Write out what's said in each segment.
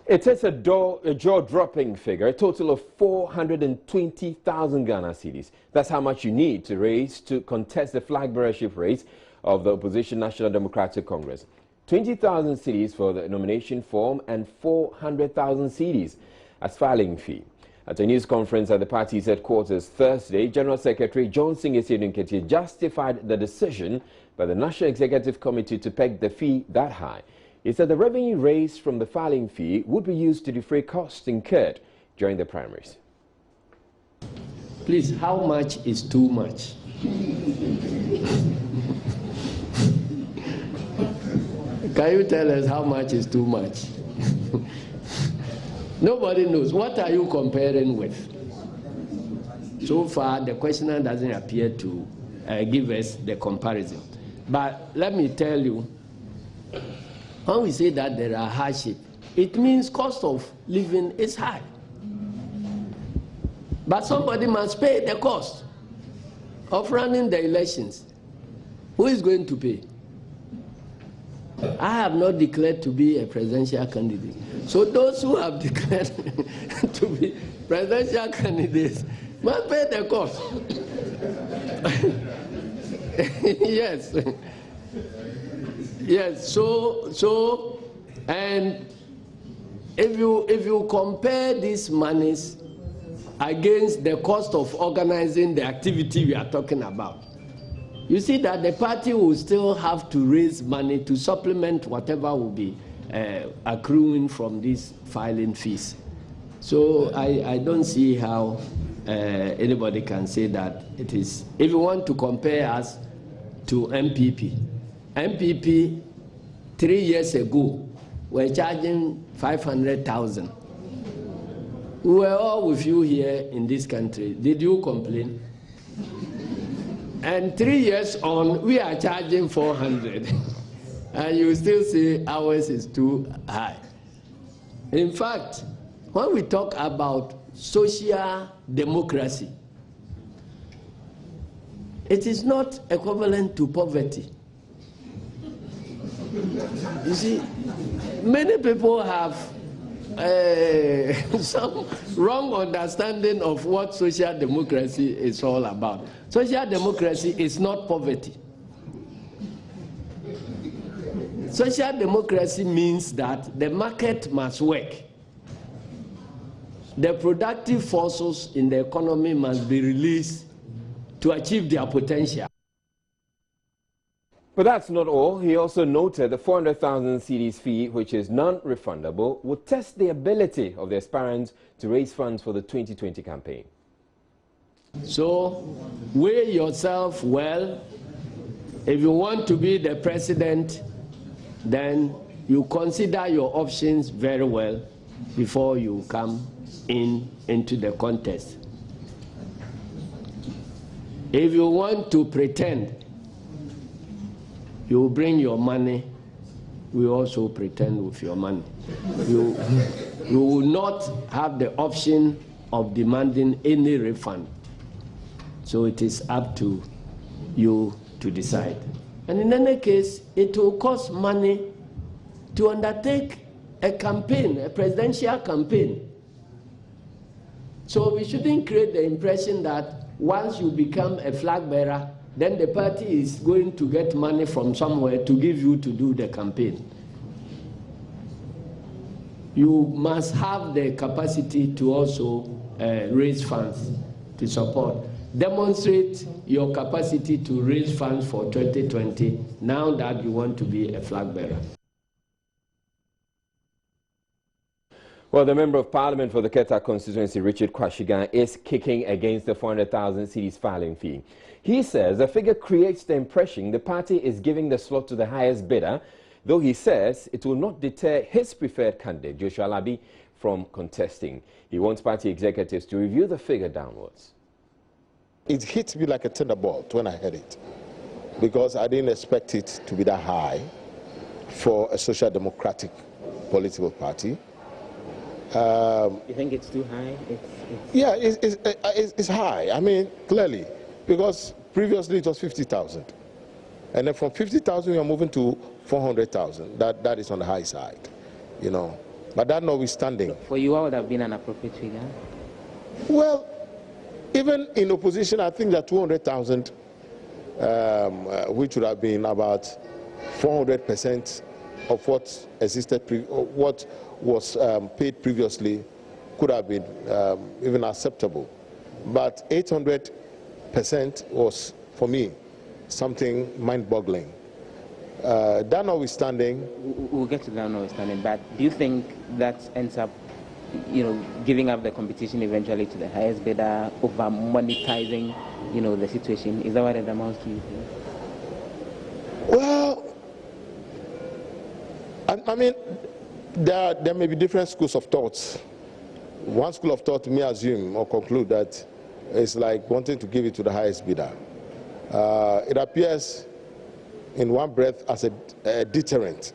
It is a jaw-dropping figure, a total of 420,000 Ghana cedis. That's how much you need to raise to contest the flag bearership race of the opposition National Democratic Congress. 20,000 cedis for the nomination form and 400,000 cedis as filing fee. At a news conference at the party's headquarters Thursday, General Secretary Johnson Nketiah justified the decision by the National Executive Committee to peg the fee that high. He said the revenue raised from the filing fee would be used to defray costs incurred during the primaries. Please, how much is too much? Can you tell us how much is too much? Nobody knows. What are you comparing with? So far, the questioner doesn't appear to give us the comparison. But let me tell you, when we say that there are hardship, it means cost of living is high. But somebody must pay the cost of running the elections. Who is going to pay? I have not declared to be a presidential candidate. So those who have declared to be presidential candidates must pay the cost. Yes. Yes, so and if you compare these monies against the cost of organizing the activity we are talking about, you see that the party will still have to raise money to supplement whatever will be accruing from these filing fees. So I don't see how anybody can say that it is. If you want to compare us to MPP 3 years ago were charging 500,000. We were all with you here in this country. Did you complain? And 3 years on, we are charging 400. And you still say ours is too high. In fact, when we talk about social democracy, it is not equivalent to poverty. You see, many people have some wrong understanding of what social democracy is all about. Social democracy is not poverty. Social democracy means that the market must work. The productive forces in the economy must be released to achieve their potential. But that's not all. He also noted the 400,000 cedis fee, which is non-refundable, will test the ability of the aspirants to raise funds for the 2020 campaign. So, weigh yourself well. If you want to be the president, then you consider your options very well before you come into the contest. If you want to pretend, you bring your money, we also pretend with your money. You will not have the option of demanding any refund. So it is up to you to decide. And in any case, it will cost money to undertake a campaign, a presidential campaign. So we shouldn't create the impression that once you become a flag bearer, then the party is going to get money from somewhere to give you to do the campaign. You must have the capacity to also raise funds to support. Demonstrate your capacity to raise funds for 2020 now that you want to be a flag bearer. Well, the Member of Parliament for the Keta constituency, Richard Kwashigan, is kicking against the 400,000 cedis filing fee. He says the figure creates the impression the party is giving the slot to the highest bidder, though he says it will not deter his preferred candidate, Joshua Labi, from contesting. He wants party executives to review the figure downwards. It hit me like a thunderbolt when I heard it, because I didn't expect it to be that high for a social democratic political party. You think it's too high? Yeah, it's high. I mean, clearly, because previously it was 50,000. And then from 50,000 we are moving to 400,000. That is on the high side, you know. But that notwithstanding. For you, what would have been an appropriate figure? Well, even in opposition, I think that 200,000, which would have been about 400% of what existed, what was paid previously, could have been even acceptable. But 800% was, for me, something mind-boggling. That notwithstanding, we'll get to that notwithstanding, but do you think that ends up, giving up the competition eventually to the highest bidder, over monetizing, the situation? Is that what it amounts to, you think? Well, I mean, there may be different schools of thoughts. One school of thought may assume or conclude that it's like wanting to give it to the highest bidder. It appears in one breath as a deterrent,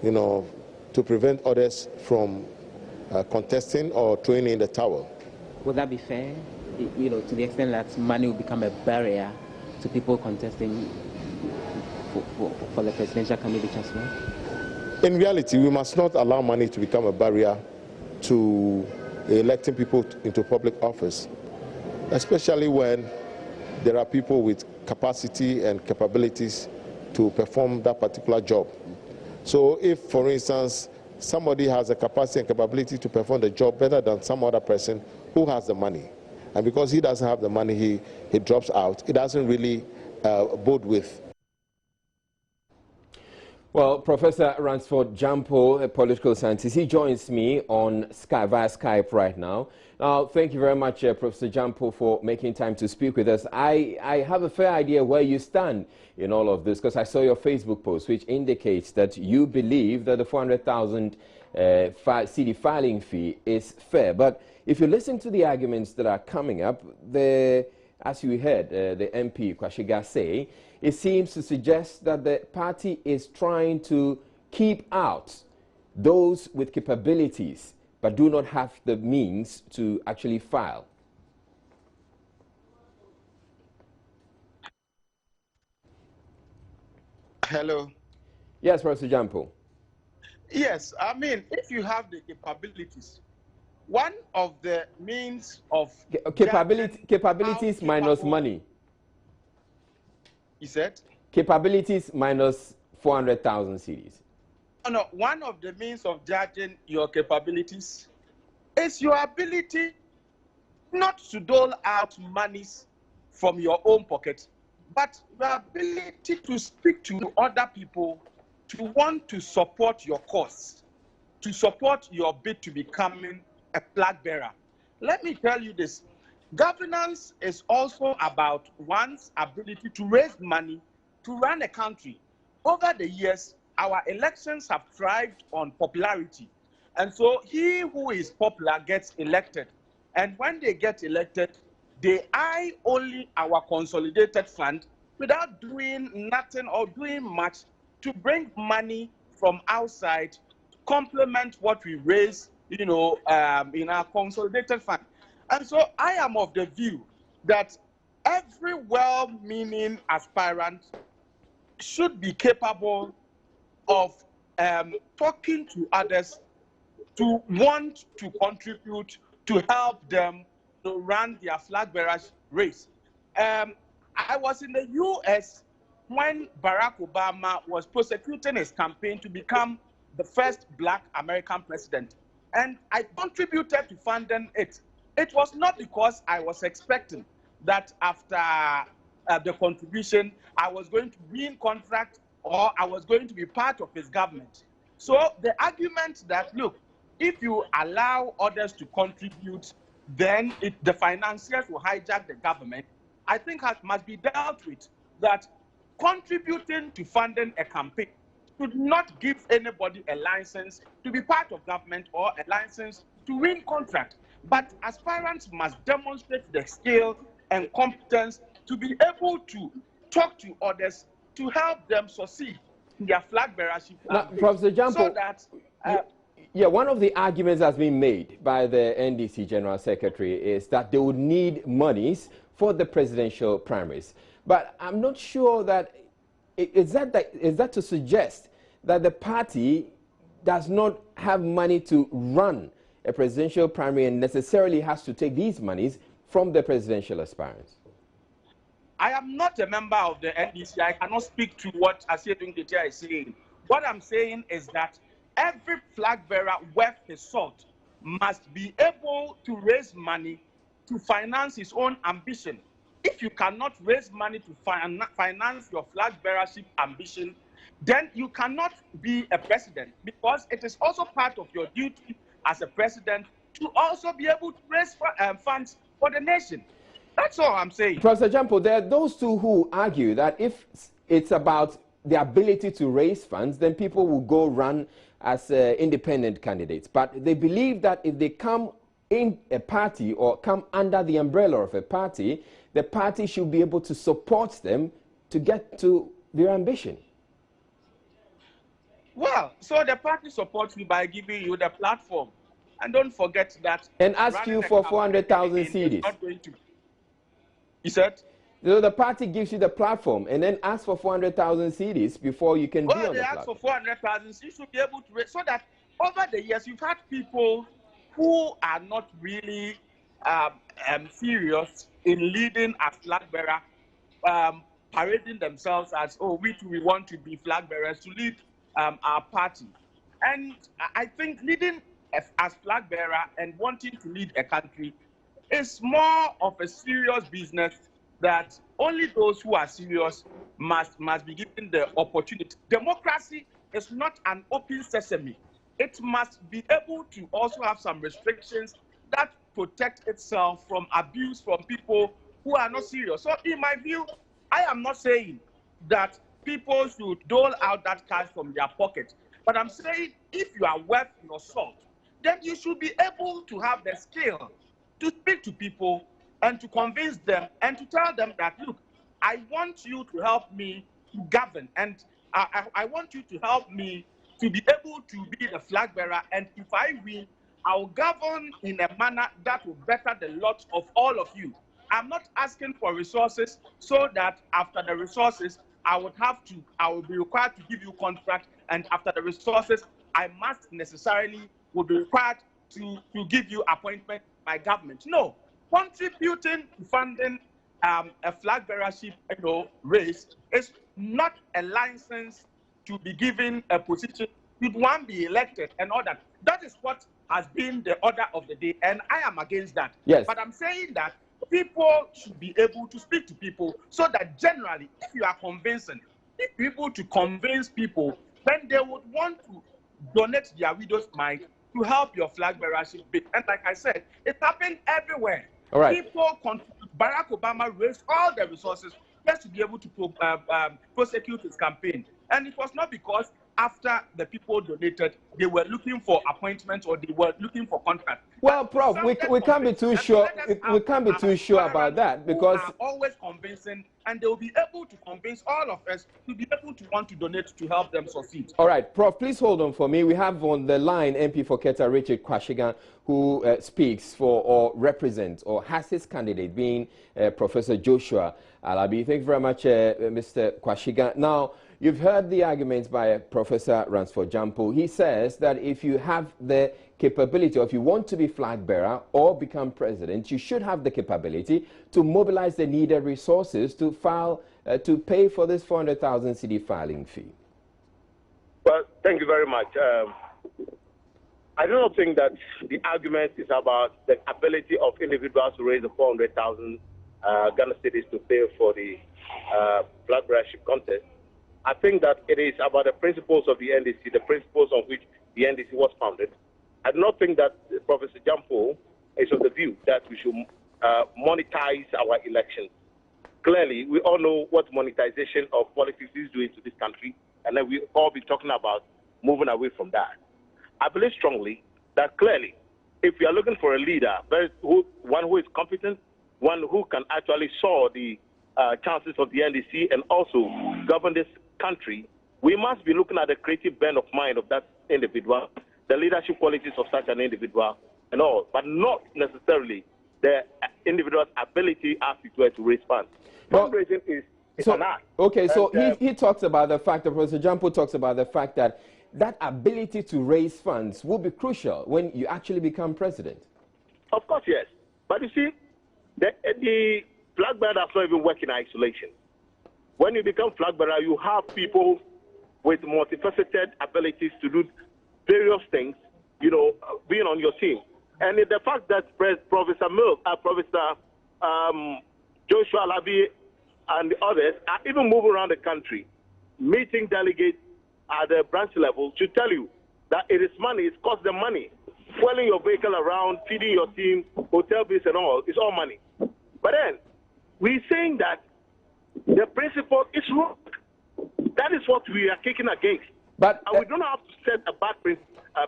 to prevent others from contesting or throwing in the towel. Would that be fair, to the extent that money will become a barrier to people contesting for the presidential candidate as well? In reality, we must not allow money to become a barrier to electing people into public office, especially when there are people with capacity and capabilities to perform that particular job. So if, for instance, somebody has a capacity and capability to perform the job better than some other person who has the money, and because he doesn't have the money, he drops out, it doesn't really bode with. Well, Professor Ransford Jampo, a political scientist, he joins me on Skype, via Skype right now. Now, thank you very much, Professor Jampo, for making time to speak with us. I have a fair idea where you stand in all of this, because I saw your Facebook post, which indicates that you believe that the 400,000 CD filing fee is fair. But if you listen to the arguments that are coming up, as you heard the MP Kwashiga say, it seems to suggest that the party is trying to keep out those with capabilities but do not have the means to actually file. Hello. Yes, Professor Jampo. Yes, I mean, if you have the capabilities, one of the means of capabilities minus money. You said? Capabilities minus 400,000 CDs. No, one of the means of judging your capabilities is your ability not to dole out monies from your own pocket, but your ability to speak to other people, to want to support your cause, to support your bid to becoming a flag bearer. Let me tell you this. Governance is also about one's ability to raise money to run a country. Over the years, our elections have thrived on popularity. And so he who is popular gets elected. And when they get elected, they eye only our consolidated fund without doing nothing or doing much to bring money from outside to complement what we raise, in our consolidated fund. And so I am of the view that every well-meaning aspirant should be capable of talking to others to want to contribute to help them to run their flag bearers race. I was in the US when Barack Obama was prosecuting his campaign to become the first Black American president, and I contributed to funding it. It was not because I was expecting that after the contribution, I was going to win contract or I was going to be part of his government. So the argument that, look, if you allow others to contribute, then the financiers will hijack the government, I think must be dealt with. That contributing to funding a campaign should not give anybody a license to be part of government or a license to win contract. But aspirants must demonstrate the skill and competence to be able to talk to others to help them succeed in their flag bearership. Now, Professor Jampo, so that yeah, one of the arguments that's been made by the NDC General Secretary is that they would need monies for the presidential primaries. But I'm not sure that is that to suggest that the party does not have money to run a presidential primary and necessarily has to take these monies from the presidential aspirants? I am not a member of the NDC. I cannot speak to what Asiedun Ketia is saying. What I'm saying is that every flag bearer worth his salt must be able to raise money to finance his own ambition. If you cannot raise money to finance your flag bearership ambition, then you cannot be a president, because it is also part of your duty as a president to also be able to raise funds for the nation. That's all I'm saying. Professor Jampo, there are those two who argue that if it's about the ability to raise funds, then people will go run as independent candidates. But they believe that if they come in a party or come under the umbrella of a party, the party should be able to support them to get to their ambition. Well, so the party supports you by giving you the platform. And don't forget that. And ask you for 400,000 cedis. Not going to. You said? So the party gives you the platform and then ask for 400,000 cedis before you can be on the platform. Well, they ask for 400,000, you should be able to raise, so that over the years you've had people who are not really serious in leading as flag bearer, parading themselves as, oh, we too, we want to be flag bearers to lead our party. And I think leading as flag bearer and wanting to lead a country is more of a serious business that only those who are serious must be given the opportunity. Democracy is not an open sesame. It must be able to also have some restrictions that protect itself from abuse from people who are not serious. So in my view, I am not saying that people should dole out that cash from their pocket. But I'm saying if you are worth your salt, then you should be able to have the skill to speak to people and to convince them and to tell them that, look, I want you to help me to govern, and I want you to help me to be able to be the flag bearer, and if I win, I'll govern in a manner that will better the lot of all of you. I'm not asking for resources so that after the resources, I will be required to give you contract, and after the resources, I must necessarily will be required to give you appointment by government. No, contributing to funding a flag bearership race is not a license to be given a position. Should one be elected and all that? That is what has been the order of the day, and I am against that. Yes. But I'm saying that people should be able to speak to people so that generally, if you are convincing, if people to convince people, then they would want to donate their widow's mite to help your flag bearership bid. And like I said, it happened everywhere. All right. People, Barack Obama raised all the resources just to be able to prosecute his campaign. And it was not because after the people donated, they were looking for appointments or they were looking for contracts. Well, Prof, we can't be too sure. We can't be too sure about that, because are always convincing, and they will be able to convince all of us to be able to want to donate to help them succeed. All right, Prof, please hold on for me. We have on the line MP for Keta, Richard Kwashigan, who speaks for or represents or has his candidate being Professor Joshua Alabi. Thank you very much, Mr. Kwashigan. Now, you've heard the arguments by Professor Ransford Jampo. He says that if you have the capability, or if you want to be flag bearer or become president, you should have the capability to mobilize the needed resources to to pay for this 400,000 CD filing fee. Well, thank you very much. I don't think that the argument is about the ability of individuals to raise the 400,000 Ghana cedis to pay for the flag bearership contest. I think that it is about the principles of the NDC, the principles on which the NDC was founded. I do not think that Professor Jampo is of the view that we should monetize our elections. Clearly, we all know what monetization of politics is doing to this country, and then we all be talking about moving away from that. I believe strongly that clearly, if we are looking for a leader, one who is competent, one who can actually soar the chances of the NDC and also govern this country, we must be looking at the creative bent of mind of that individual, the leadership qualities of such an individual and all, but not necessarily the individual's ability as it were to raise funds. Fundraising is an art. Okay, so he talks about the fact that Professor Jampo talks about the fact that that ability to raise funds will be crucial when you actually become president. Of course, yes. But you see, the flag bearer does not even work in isolation. When you become flag bearer, you have people with multifaceted abilities to do various things, you know, being on your team. And the fact that Professor Joshua Alabi and the others are even moving around the country, meeting delegates at the branch level to tell you that it is money, it costs them money. Fueling your vehicle around, feeding your team, hotel bills and all, it's all money. But then, we're saying that the principle is wrong. That is what we are kicking against. But and we don't have to set a bad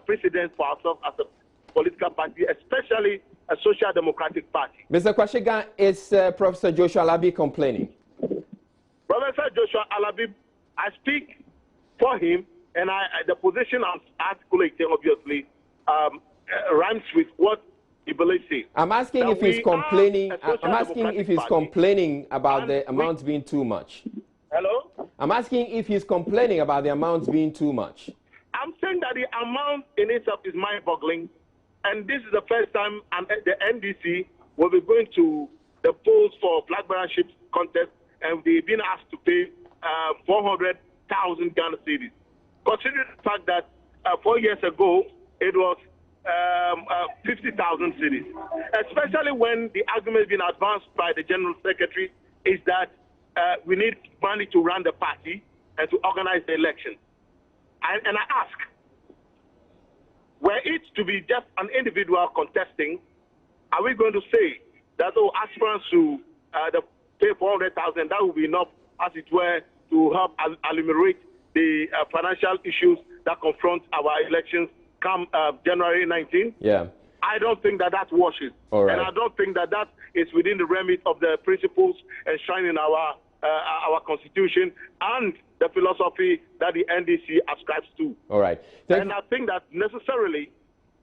precedent for ourselves as a political party, especially a social democratic party. Mr. Kwashiga, is Professor Joshua Alabi complaining? Professor Joshua Alabi, I speak for him, and the position I'm articulating, obviously, rhymes with what he believes in. I'm asking if he's complaining. I'm asking if he's complaining about the amounts being too much. Hello? I'm asking if he's complaining about the amounts being too much. I'm saying that the amount in itself is mind-boggling, and this is the first time the NDC will be going to the polls for flag bearership contest, and they've been asked to pay 400,000 Ghana cedis. Considering the fact that 4 years ago it was 50,000 cedis, especially when the argument has been advanced by the General Secretary is that we need money to run the party and to organize the election. And I ask, were it to be just an individual contesting, are we going to say that, oh, aspirants to pay 400,000, that will be enough, as it were, to help eliminate the financial issues that confront our elections come January 19th? Yeah. I don't think that washes. All right. And I don't think that is within the remit of the principles enshrined in our Constitution and the philosophy that the NDC ascribes to. All right. And I think that necessarily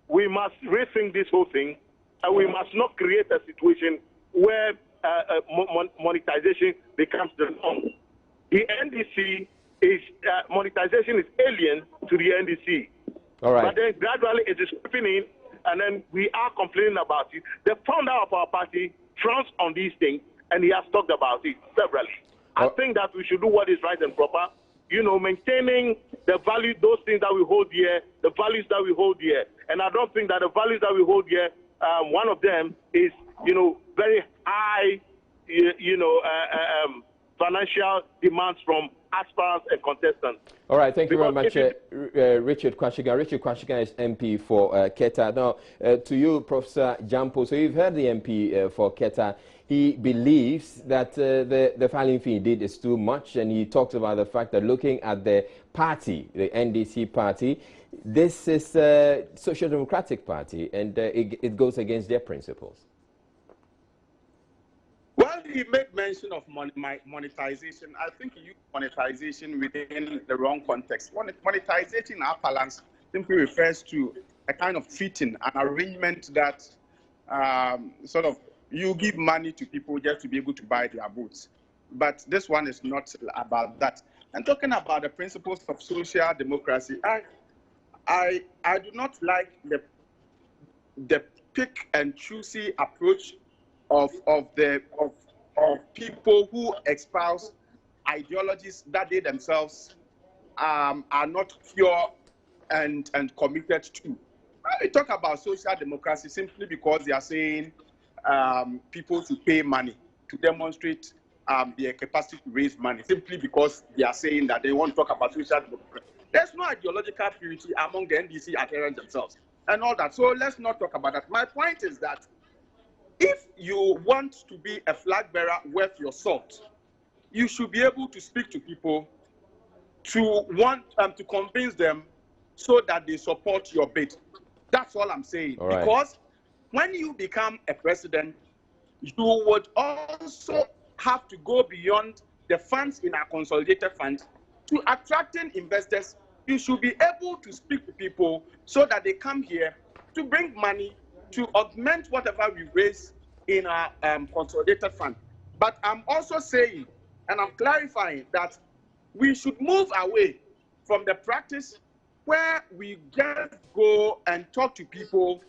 we must rethink this whole thing, and we must not create a situation where monetization becomes the norm. The NDC monetization is alien to the NDC. All right. But then gradually it is creeping in, and then we are complaining about it. The founder of our party frowns on these things, and he has talked about it severally. I think that we should do what is right and proper, you know, maintaining the value, those things that we hold here, the values that we hold here. And I don't think that the values that we hold here, one of them is, you know, very high, financial demands from aspirants and contestants. All right, thank you very much, Richard Kwashiga. Richard Kwashiga is MP for Keta. Now, to you, Professor Jampo, so you've heard the MP for Keta. He believes that the filing fee indeed is too much, and he talks about the fact that looking at the party, the NDC party, this is a social democratic party, and it goes against their principles. Well, he made mention of monetization. I think he used monetization within the wrong context. Monetization in our parlance simply refers to a kind of fitting, an arrangement that sort of you give money to people just to be able to buy their votes. But this one is not about that. And talking about the principles of social democracy, I do not like the pick and choosy approach of people who espouse ideologies that they themselves are not pure and committed to. We talk about social democracy simply because they are saying people to pay money to demonstrate their capacity to raise money, simply because they are saying that they want to talk about social democracy. There's no ideological purity among the NDC adherents themselves and all that. So let's not talk about that. My point is that if you want to be a flag bearer worth your salt, you should be able to speak to people to to convince them so that they support your bid. That's all I'm saying. All right. Because when you become a president, you would also have to go beyond the funds in our consolidated fund to attracting investors. You should be able to speak to people so that they come here to bring money to augment whatever we raise in our consolidated fund. But I'm also saying, and I'm clarifying, that we should move away from the practice where we just go and talk to people,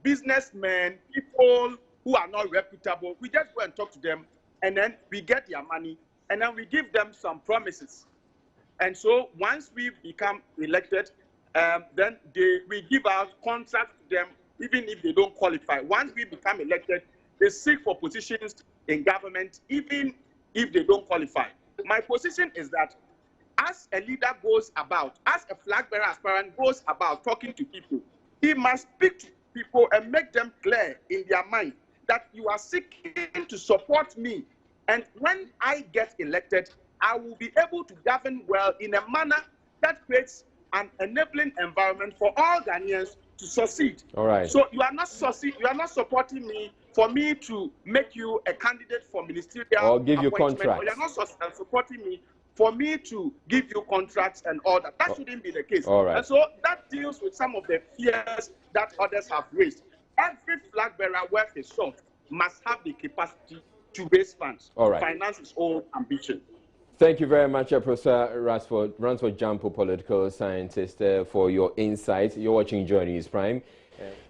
businessmen, people who are not reputable. We just go and talk to them, and then we get their money, and then we give them some promises. And so once we become elected, then we give out contracts to them, even if they don't qualify. Once we become elected, they seek for positions in government, even if they don't qualify. My position is that as a leader goes about, as a flag bearer aspirant goes about talking to people, he must speak to people and make them clear in their mind that you are seeking to support me. And when I get elected, I will be able to govern well in a manner that creates an enabling environment for all Ghanaians to succeed. All right. So you are not supporting me for me to make you a candidate for ministerial or give you appointment, contracts. or you're not supporting me for me to give you contracts and all that. That shouldn't be the case. All right. And so that deals with some of the fears that others have raised. Every flag bearer worth his salt must have the capacity to raise funds, all right, finance his own ambition. Thank you very much, Professor Ransford Jampo, political scientist, for your insights. You're watching JoyNews Prime.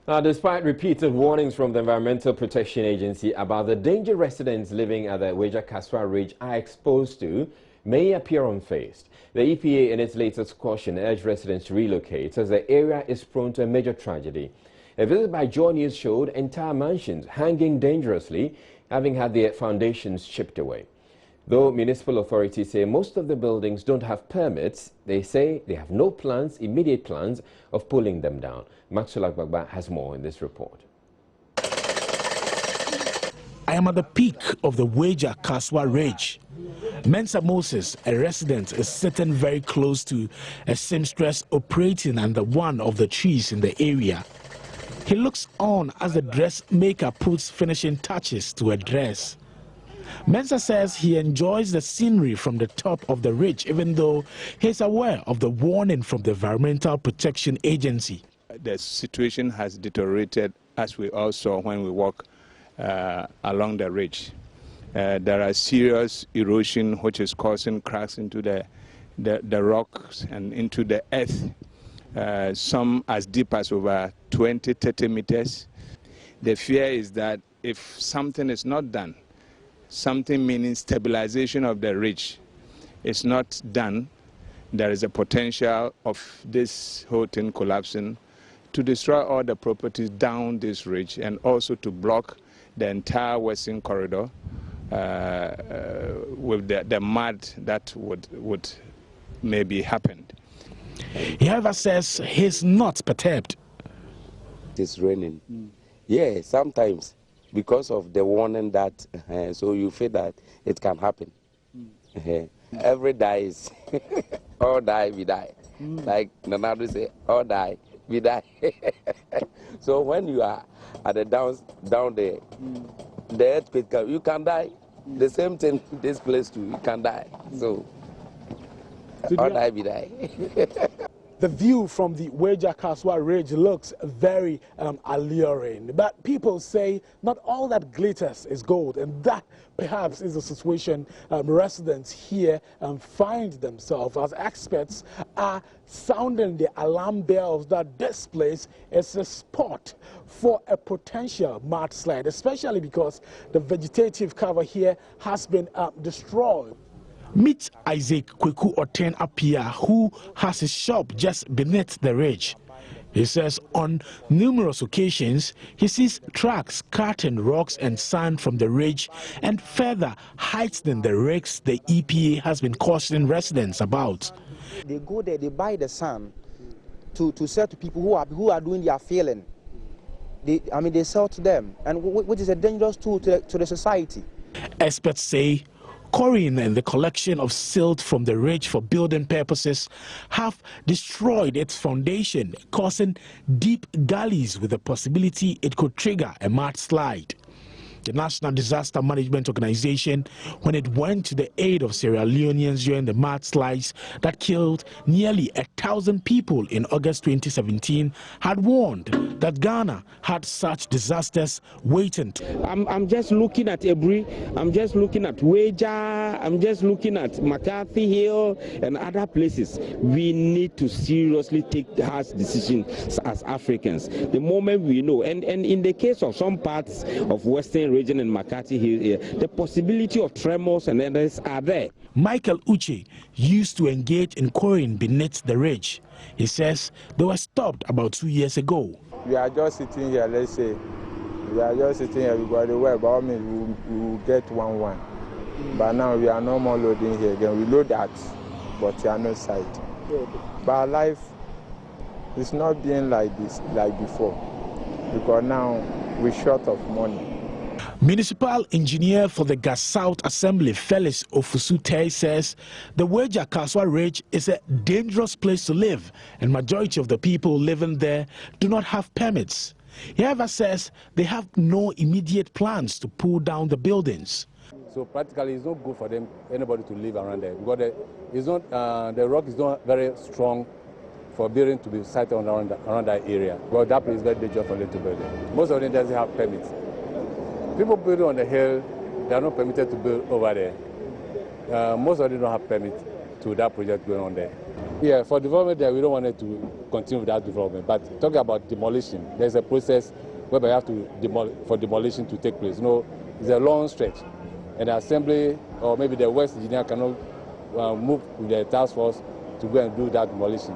Now, despite repeated warnings from the Environmental Protection Agency about the danger residents living at the Weja Kaswa Ridge are exposed to, may appear unfazed. The EPA, in its latest caution, urged residents to relocate as the area is prone to a major tragedy. A visit by JoyNews showed entire mansions hanging dangerously, having had their foundations chipped away. Though municipal authorities say most of the buildings don't have permits, they say they have no plans, immediate plans, of pulling them down. Maxwell Agbagba has more in this report. I am at the peak of the Weja Kaswa Ridge. Mensa Moses, a resident, is sitting very close to a seamstress operating under one of the trees in the area. He looks on as the dressmaker puts finishing touches to a dress. Mensa says he enjoys the scenery from the top of the ridge, even though he's aware of the warning from the Environmental Protection Agency. The situation has deteriorated, as we all saw when we walk along the ridge. There are serious erosion which is causing cracks into the rocks and into the earth, some as deep as over 20-30 meters. The fear is that if something is not done, something meaning stabilization of the ridge is not done, there is a potential of this whole thing collapsing to destroy all the properties down this ridge and also to block the entire western corridor with the mud that would maybe happen. He, however, says he's not perturbed. It's raining. Yeah, sometimes because of the warning that, so you feel that it can happen. Every dies, all die, we die. Like Nanado say, all die, we die. So when you are at the down there, the earthquake comes, you can die. The same thing, this place too, you can die. So all die, we die. The view from the Weja Kaswa Ridge looks very alluring, but people say not all that glitters is gold, and that perhaps is the situation residents here find themselves, as experts are sounding the alarm bells that this place is a spot for a potential mudslide, especially because the vegetative cover here has been destroyed. Meet Isaac Kweku Oten Apia, who has his shop just beneath the ridge. He says on numerous occasions he sees trucks carting rocks and sand from the ridge and further heightening the risks the EPA has been cautioning residents about. They go there, they buy the sand to sell to people who are doing their filling. They sell to them, and which is a dangerous tool to the society. Experts say quarrying and the collection of silt from the ridge for building purposes have destroyed its foundation, causing deep gullies with the possibility it could trigger a mudslide. the National Disaster Management Organization, when it went to the aid of Sierra Leoneans during the mudslides that killed nearly 1,000 people in August 2017, had warned that Ghana had such disasters waiting. I'm just looking at Ebri, I'm just looking at Weja, I'm just looking at McCarthy Hill and other places. We need to seriously take harsh decisions as Africans. The moment we know, and in the case of some parts of Western region and McCarthy Hill, the possibility of tremors and others are there. Michael Uche used to engage in quarrying beneath the ridge. He says they were stopped about 2 years ago. We are just sitting here, let's say. We are just sitting here, we got the way, but we will get 1-1. But now we are no more loading here again. We load that, but we are no site. But life is not being like this, like before, because now we're short of money. Municipal engineer for the Gas South Assembly, Felix Ofusute, says the Weja Kaswa Ridge is a dangerous place to live, and majority of the people living there do not have permits. He however says they have no immediate plans to pull down the buildings. So practically it's not good for them, anybody to live around there, because the rock is not very strong for building to be sited around that area. Well, that place is very dangerous for them to build there. Most of them doesn't have permits. People building on the hill, they are not permitted to build over there. Most of them don't have permits to that project going on there. Yeah, for development there, we don't want it to continue with that development. But talking about demolition, there's a process whereby you have to for demolition to take place. You know, it's a long stretch. And the assembly, or maybe the West engineer cannot move with the task force to go and do that demolition.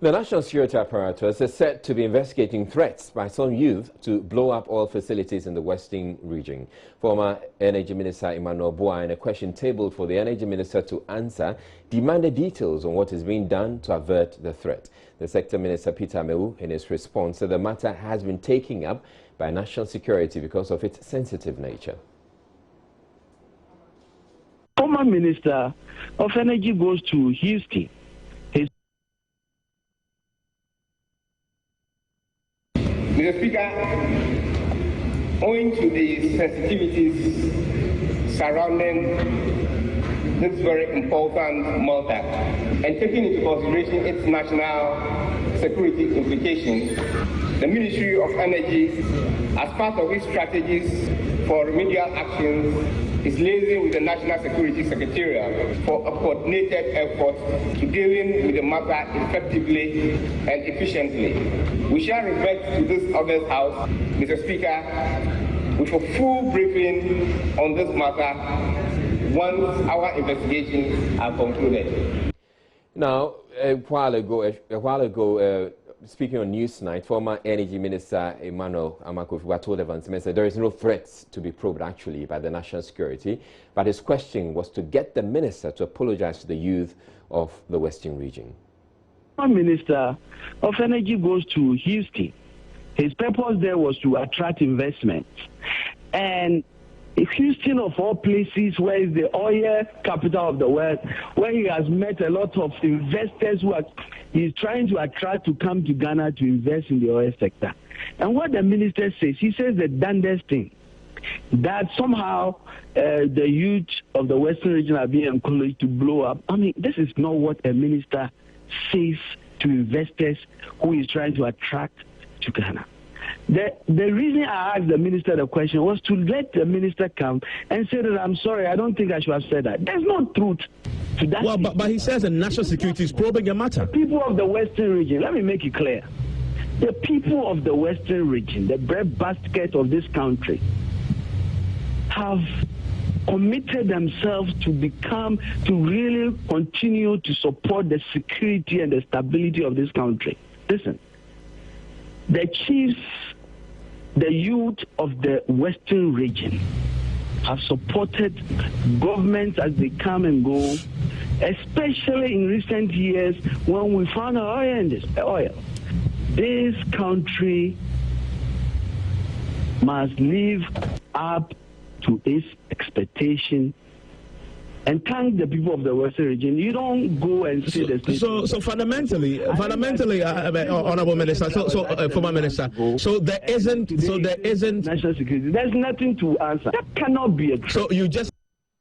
The national security apparatus is said to be investigating threats by some youth to blow up oil facilities in the western region. Former Energy Minister Emmanuel Boa, in a question tabled for the Energy Minister to answer, demanded details on what is being done to avert the threat. The Sector Minister Peter Amewu, in his response, said the matter has been taken up by national security because of its sensitive nature. Former Minister of Energy goes to Houston. Mr. Speaker, owing to the sensitivities surrounding this very important matter and taking into consideration its national security implications, the Ministry of Energy, as part of its strategies for remedial actions, is liaising with the National Security Secretariat for a coordinated effort to dealing with the matter effectively and efficiently. We shall revert to this August House, Mr. Speaker, with a full briefing on this matter once our investigations are concluded. Now, a while ago, speaking on Newsnight, former Energy Minister Emmanuel Amakofiwa told Evans said there is no threat to be probed actually by the national security, but his question was to get the minister to apologize to the youth of the western region. Former Minister of Energy goes to Houston. His purpose there was to attract investment. And Houston, of all places, where is the oil capital of the world, where he has met a lot of investors who he's trying to attract to come to Ghana to invest in the oil sector. And what the minister says, he says the damnedest thing, that somehow the youth of the western region are being encouraged to blow up. I mean, this is not what a minister says to investors who is trying to attract to Ghana. The reason I asked the minister the question was to let the minister come and say that I'm sorry, I don't think I should have said that. There's no truth to that. Well, but he says the national security is probing the matter. People of the western region, let me make it clear. The people of the western region, the breadbasket of this country, have committed themselves to really continue to support the security and the stability of this country. Listen, the chiefs, the youth of the western region have supported governments as they come and go, especially in recent years when we found oil. This country must live up to its expectation and thank the people of the Western region. You don't go and say the state. So fundamentally, Honorable Minister, former Minister, so there isn't national security. There's nothing to answer. That cannot be a truth. So you just.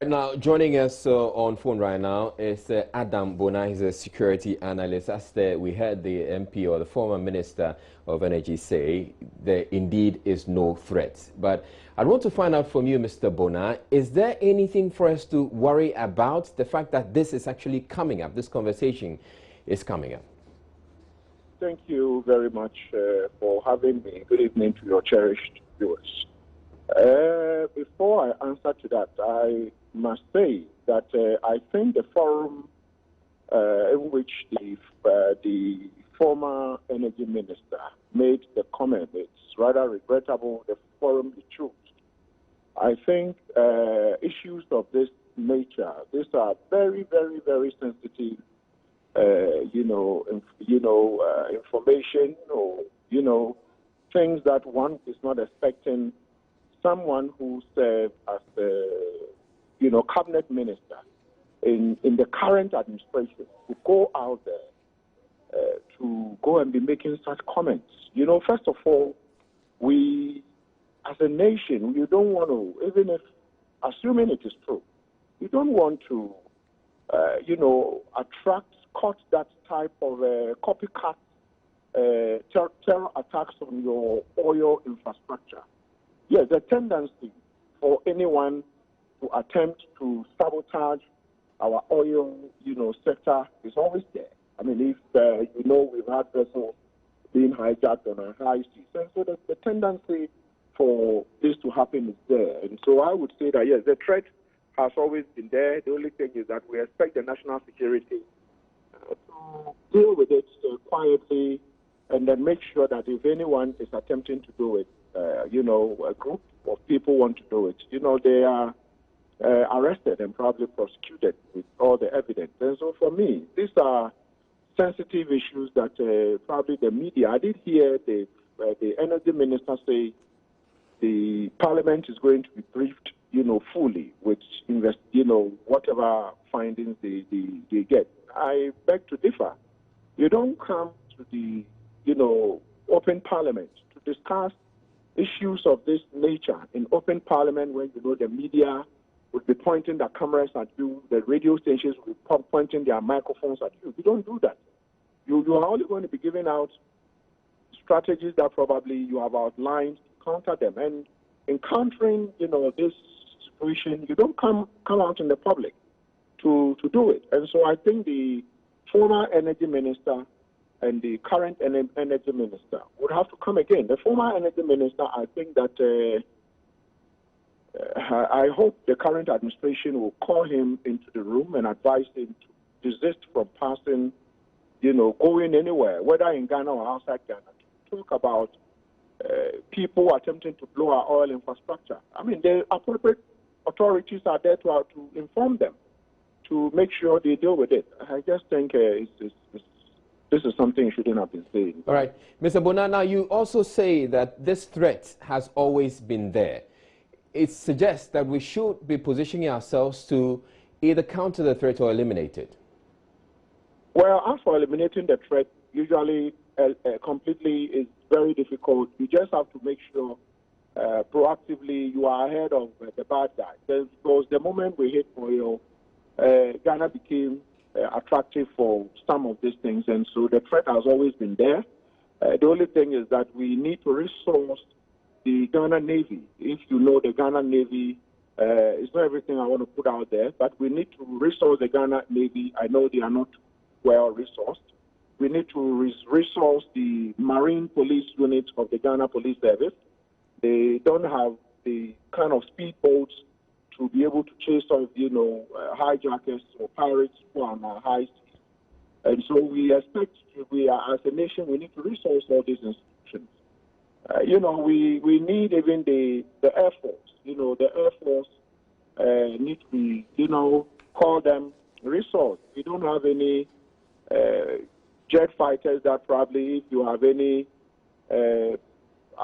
Now, joining us on phone right now is Adam Bona. He's a security analyst. As we heard the MP or the former Minister of Energy say, there indeed is no threat. But I want to find out from you, Mr. Bona, is there anything for us to worry about, the fact that this is actually coming up, this conversation is coming up? Thank you very much for having me. Good evening to your cherished viewers. Before I answer to that, I must say that I think the forum in which the former energy minister made the comment, it's rather regrettable the forum he chose. I think issues of this nature, these are very, very, very sensitive, information or, things that one is not expecting someone who served as the, cabinet minister in the current administration to go out there to go and be making such comments. First of all, we, as a nation, you don't want to, even if, assuming it is true, you don't want to, cause that type of copycat terror attacks on your oil infrastructure. Yes, the tendency for anyone to attempt to sabotage our oil, sector is always there. I mean, if, we've had vessels being hijacked on our high seas. And so the tendency for this to happen is there. And so I would say that, yes, the threat has always been there. The only thing is that we expect the national security to deal with it quietly and then make sure that if anyone is attempting to do it, a group of people want to do it, they are arrested and probably prosecuted with all the evidence. And so for me, these are sensitive issues that probably the media, I did hear the energy minister say the parliament is going to be briefed, fully, which whatever findings they get. I beg to differ. You don't come to the, open parliament to discuss issues of this nature in open parliament when, the media would be pointing their cameras at you, the radio stations will be pointing their microphones at you. You don't do that. You are only going to be giving out strategies that probably you have outlined to counter them. And in countering, this situation, you don't come out in the public to do it. And so I think the former energy minister and the current energy minister would have to come again. The former energy minister, I think that I hope the current administration will call him into the room and advise him to desist from passing, going anywhere, whether in Ghana or outside Ghana, to talk about people attempting to blow our oil infrastructure. I mean, the appropriate authorities are there to inform them, to make sure they deal with it. I just think this is something you shouldn't have been saying. All right. Mr. Bona, now you also say that this threat has always been there. It suggests that we should be positioning ourselves to either counter the threat or eliminate it. Well, as for eliminating the threat, usually completely is very difficult. You just have to make sure proactively you are ahead of the bad guys. Because the moment we hit oil, Ghana became attractive for some of these things, and so the threat has always been there. The only thing is that we need to resource the Ghana Navy. If you know the Ghana Navy, it's not everything I want to put out there, but we need to resource the Ghana Navy. I know they are not well resourced. We need to resource the Marine Police unit of the Ghana Police Service. They don't have the kind of speedboats to be able to chase off, hijackers or pirates who are on our high seas. And so we expect, as a nation, we need to resource all these institutions. We need even the Air Force. The Air Force need to be, call them resource. We don't have any jet fighters that probably, if you have any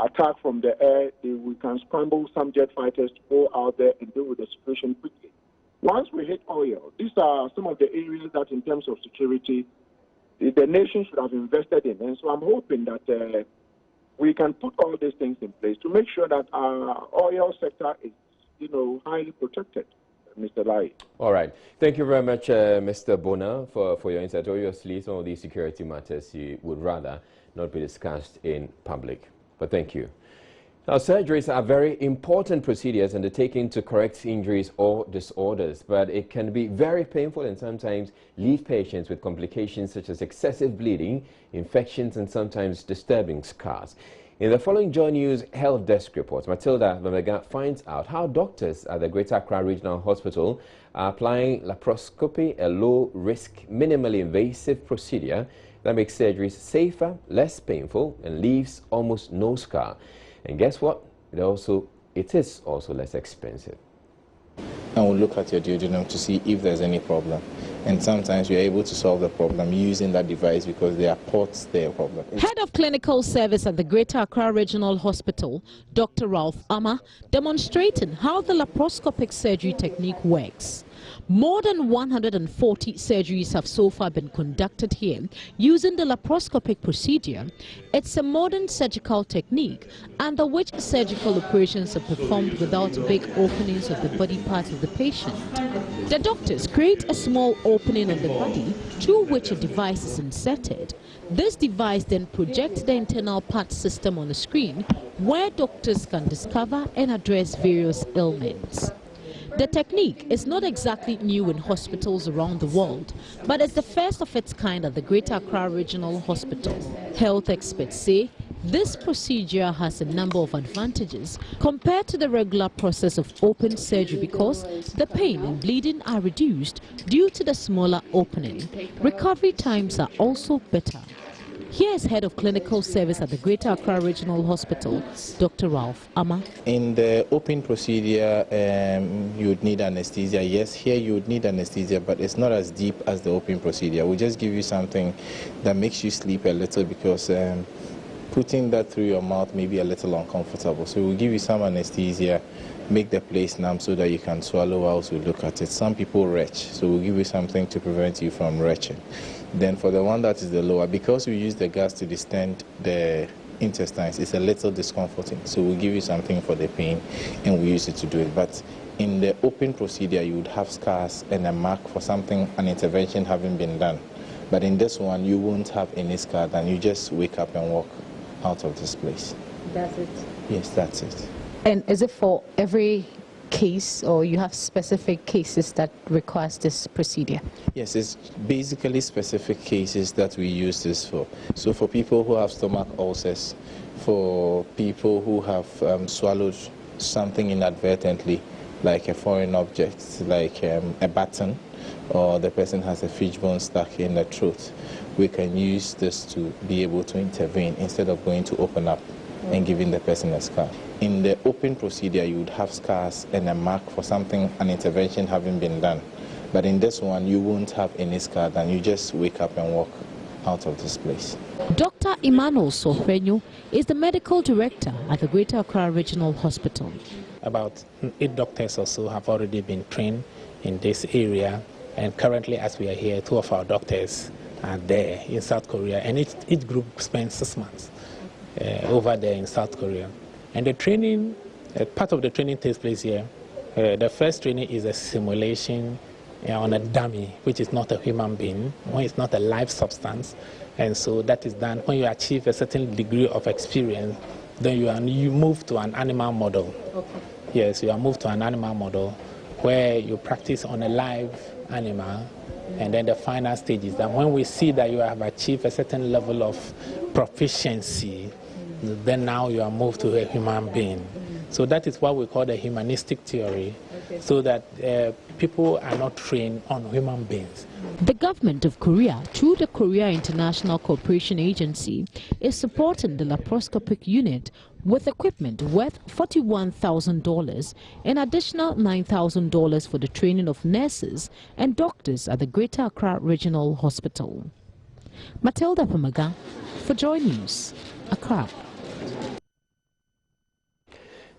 attack from the air, we can scramble some jet fighters to go out there and deal with the situation quickly. Once we hit oil, these are some of the areas that in terms of security, the nation should have invested in. And so I'm hoping that we can put all these things in place to make sure that our oil sector is, highly protected, Mr. Lai. All right. Thank you very much, Mr. Bona, for your insight. Obviously, some of these security matters you would rather not be discussed in public. But thank you. Now, surgeries are very important procedures undertaken to correct injuries or disorders, but it can be very painful and sometimes leave patients with complications such as excessive bleeding, infections, and sometimes disturbing scars. In the following JoyNews Health Desk report, Matilda Vamega finds out how doctors at the Greater Accra Regional Hospital are applying laparoscopy, a low-risk, minimally invasive procedure that makes surgeries safer, less painful, and leaves almost no scar. And guess what? It is also less expensive. And we'll look at your duodenum to see if there's any problem. And sometimes you're able to solve the problem using that device because there are ports there. Head of Clinical Service at the Greater Accra Regional Hospital, Dr. Ralph Amma, demonstrating how the laparoscopic surgery technique works. More than 140 surgeries have so far been conducted here using the laparoscopic procedure. It's a modern surgical technique under which surgical operations are performed without big openings of the body parts of the patient. The doctors create a small opening on the body through which a device is inserted. This device then projects the internal part system on the screen where doctors can discover and address various ailments. The technique is not exactly new in hospitals around the world, but it's the first of its kind at the Greater Accra Regional Hospital. Health experts say this procedure has a number of advantages compared to the regular process of open surgery because the pain and bleeding are reduced due to the smaller opening. Recovery times are also better. Here is Head of Clinical Service at the Greater Accra Regional Hospital, Dr. Ralph Amma. In the open procedure, you would need anesthesia. Yes, here you would need anesthesia, but it's not as deep as the open procedure. We'll just give you something that makes you sleep a little because putting that through your mouth may be a little uncomfortable. So we'll give you some anesthesia, make the place numb so that you can swallow whilst we look at it. Some people retch, so we'll give you something to prevent you from retching. Then for the one that is the lower, because we use the gas to distend the intestines, it's a little discomforting. So we'll give you something for the pain and we use it to do it. But in the open procedure, you would have scars and a mark for something, an intervention having been done. But in this one, you won't have any scar, and you just wake up and walk out of this place. That's it? Yes, that's it. And is it for every case, or you have specific cases that requires this procedure? Yes, it's basically specific cases that we use this for. So for people who have stomach ulcers, for people who have swallowed something inadvertently, like a foreign object, like a button, or the person has a fish bone stuck in the throat, we can use this to be able to intervene instead of going to open up and giving the person a scar. In the open procedure, you would have scars and a mark for something, an intervention having been done. But in this one, you won't have any scar, and you just wake up and walk out of this place. Dr. Emmanuel Sohrenyo is the medical director at the Greater Accra Regional Hospital. About 8 doctors or so have already been trained in this area, and currently as we are here, 2 of our doctors are there in South Korea, and each group spends 6 months over there in South Korea. And the training, part of the training takes place here. The first training is a simulation on a dummy, which is not a human being, when it's not a live substance. And so that is done when you achieve a certain degree of experience, then you move to an animal model. Okay. Yes, you are moved to an animal model where you practice on a live animal. And then the final stage is that when we see that you have achieved a certain level of proficiency, then now you are moved to a human being. So that is what we call the humanistic theory, so that people are not trained on human beings. The government of Korea, through the Korea International Cooperation Agency, is supporting the laparoscopic unit with equipment worth $41,000 and additional $9,000 for the training of nurses and doctors at the Greater Accra Regional Hospital. Matilda Pamaga for JoyNews, Accra.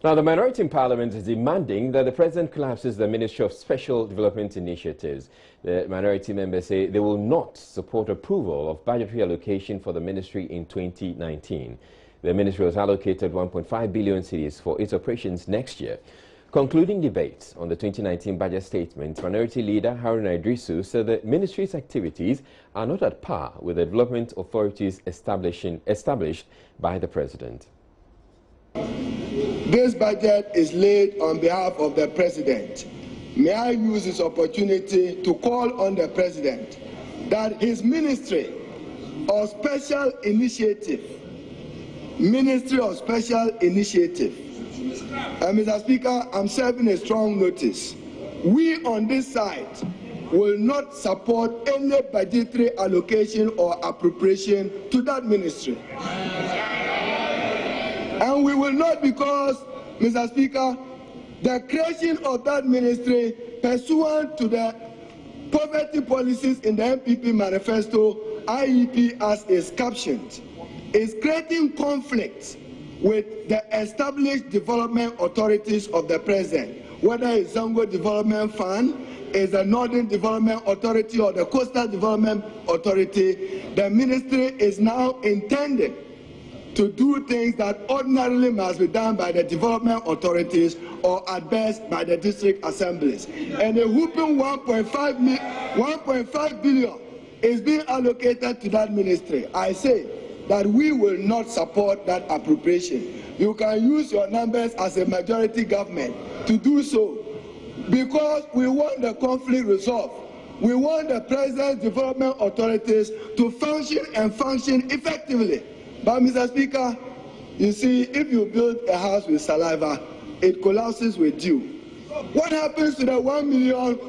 Now, the minority in Parliament is demanding that the President collapses the Ministry of Special Development Initiatives. The minority members say they will not support approval of budgetary allocation for the ministry in 2019. The ministry was allocated 1.5 billion cedis for its operations next year. Concluding debates on the 2019 budget statement, Minority Leader Haruna Idrisu said the ministry's activities are not at par with the development authorities established by the President. This budget is laid on behalf of the President. May I use this opportunity to call on the President that his Ministry of Special Initiative, Mr. Speaker, I'm serving a strong notice. We on this side will not support any budgetary allocation or appropriation to that ministry. And we will not, because, Mr. Speaker, the creation of that ministry pursuant to the poverty policies in the MPP manifesto, IEP as is captioned, is creating conflicts with the established development authorities of the President, whether it's Zango Development Fund, is the Northern Development Authority or the Coastal Development Authority. The ministry is now intended to do things that ordinarily must be done by the development authorities or at best by the district assemblies. And a whooping 1.5 billion is being allocated to that ministry. I say that we will not support that appropriation. You can use your numbers as a majority government to do so, because we want the conflict resolved. We want the President's development authorities to function and function effectively. But, Mr. Speaker, you see, if you build a house with saliva, it collapses with dew. What happens to the 1 million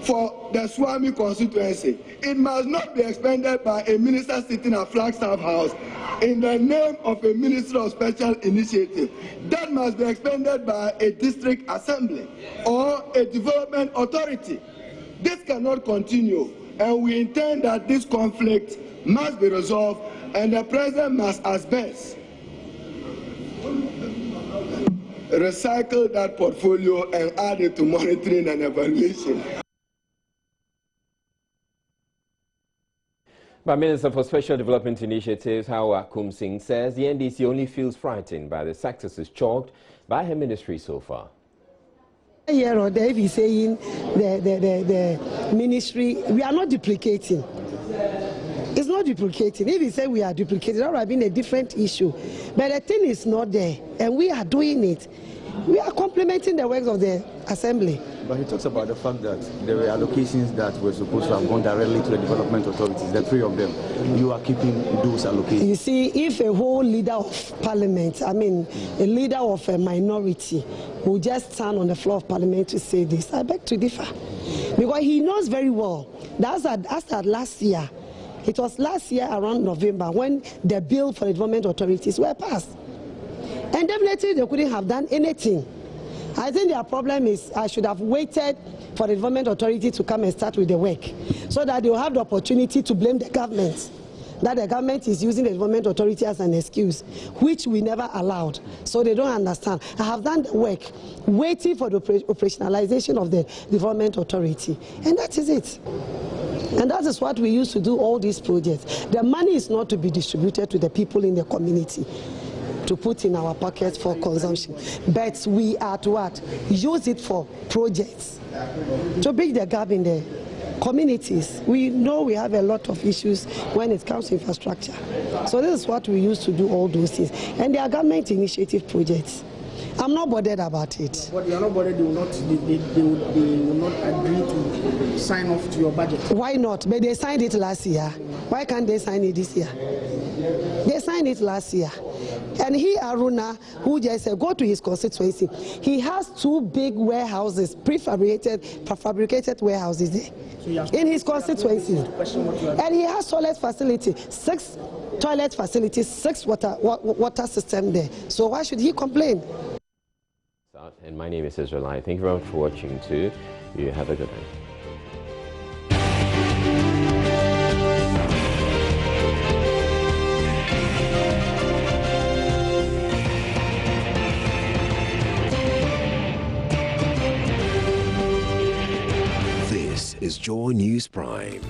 for the Swami constituency? It must not be expended by a minister sitting at Flagstaff House in the name of a Minister of Special Initiative. That must be expended by a district assembly or a development authority. This cannot continue, and we intend that this conflict must be resolved, and the President must, as best, recycle that portfolio and add it to monitoring and evaluation. But Minister for Special Development Initiatives, Hawa Kumsing, says the NDC only feels frightened by the successes chalked by her ministry so far. Here or there, if he's saying the ministry, we are not duplicating. It's not duplicating. If he say we are duplicating, that would have been a different issue. But the thing is not there, and we are doing it. We are complementing the works of the assembly. But he talks about the fact that there were allocations that were supposed to have gone directly to the development authorities, the three of them. You are keeping those allocations. You see, if a whole leader of parliament, a leader of a minority, will just stand on the floor of parliament to say this, I beg to differ. Because he knows very well that as last year, it was last year around November when the bill for the development authorities were passed. And definitely they couldn't have done anything. I think their problem is I should have waited for the development authority to come and start with the work, so that they will have the opportunity to blame the government, that the government is using the development authority as an excuse, which we never allowed. So they don't understand. I have done the work, waiting for the operationalization of the development authority. And that is it. And that is what we used to do all these projects. The money is not to be distributed to the people in the community, to put in our pockets for consumption, but we are to what? Use it for projects, to bridge the gap in the communities. We know we have a lot of issues when it comes to infrastructure. So this is what we used to do all those things. And they are government initiative projects. I'm not bothered about it. But you are not bothered, they will not agree to sign off to your budget. Why not? But they signed it last year. Why can't they sign it this year? They signed it last year. And he, Aruna, who just said, go to his constituency, he has 2 big warehouses, prefabricated warehouses there in his constituency. And he has toilet facility, 6 toilet facilities, 6 water system there. So why should he complain? And my name is Israelite. Thank you very much for watching too. You have a good night. is Joy News Prime.